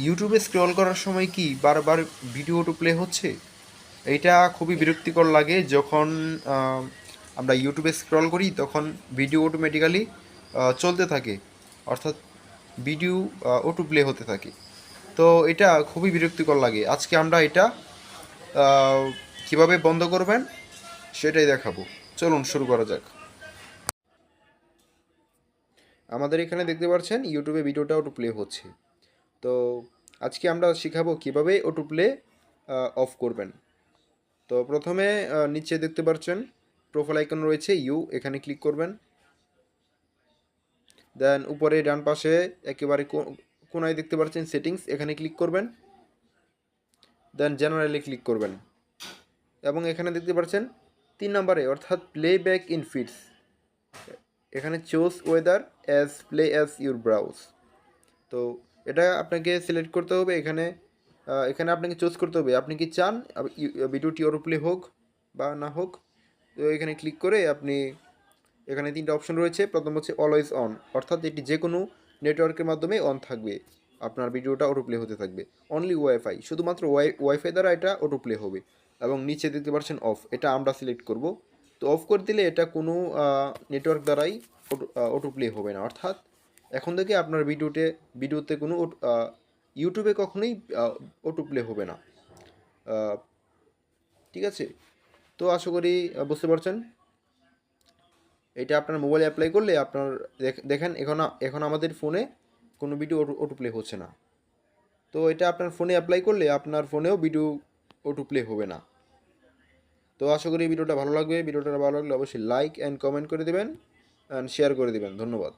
ইউটিউবে স্ক্রল করার সময় কি বারবার ভিডিও টু প্লে হচ্ছে? এইটা খুবই বিরক্তিকর লাগে যখন আহ, আমরা ইউটিউবে স্ক্রল করি তখন ভিডিও অটোমেটিক্যালি চলতে থাকে, অর্থাৎ ভিডিও অটো প্লে হতে থাকে। তো এটা খুবই বিরক্তিকর লাগে। আজকে আমরা এটা আহ, কিভাবে বন্ধ করবেন সেটাই দেখাবো। চলুন শুরু করা যাক। আমাদের এখানে দেখতে পাচ্ছেন ইউটিউবে ভিডিওটা অটো প্লে হচ্ছে। তো আজকে আমরা শিখাবো কিভাবে অটো প্লে অফ করবেন। তো প্রথমে নিচে দেখতে পাচ্ছেন প্রোফাইল আইকন রয়েছে এখানে ক্লিক করবেন। দেন উপরে ডান পাশে একেবারে কোনায় দেখতে পাচ্ছেন সেটিংস, এখানে ক্লিক করবেন। দেন জেনারেলে ক্লিক করবেন এবং এখানে দেখতে পাচ্ছেন 3 নম্বরে অর্থাৎ প্লে ব্যাক ইন ফিডস, এখানে choose weather as play as your browse. তো এটা আপনাকে সিলেক্ট করতে হবে। এখানে আপনাকে চুজ করতে হবে আপনি কি চান ভিডিওটি অটো প্লে হোক বা না হোক। তো এখানে ক্লিক করে আপনি, এখানে 3টা অপশন রয়েছে। প্রথম হচ্ছে অলওয়েজ অন, অর্থাৎ এটি যে কোনো নেটওয়ার্কের মাধ্যমে অন থাকবে, আপনার ভিডিওটা অটো প্লে হতে থাকবে। অনলি ওয়াইফাই, শুধুমাত্র ওয়াইফাই দ্বারা এটা অটো প্লে হবে। এবং নিচে দেখতে পাচ্ছেন অফ, এটা আমরা সিলেক্ট করব। তো অফ করে দিলে এটা কোনো নেটওয়ার্ক দ্বারাই অটো প্লে হবে না, অর্থাৎ এখন থেকে আপনার ভিডিওতে কোনো ইউটিউবে কখনোই অটো প্লে হবে না। আহ, ঠিক আছে। তো আশা করি বুঝতে পারছেন। এটা আপনার মোবাইলে অ্যাপ্লাই করলে আপনার দেখেন এখন এখন আমাদের ফোনে কোনো ভিডিও অটো প্লে হচ্ছে না। তো এটা আপনার ফোনে অ্যাপ্লাই করলে আপনার ফোনেও ভিডিও অটো প্লে হবে না। তো আশা করি ভিডিওটা ভালো লাগবে। ভিডিওটা ভালো লাগলে অবশ্যই লাইক অ্যান্ড কমেন্ট করে দেবেন অ্যান্ড শেয়ার করে দেবেন। ধন্যবাদ।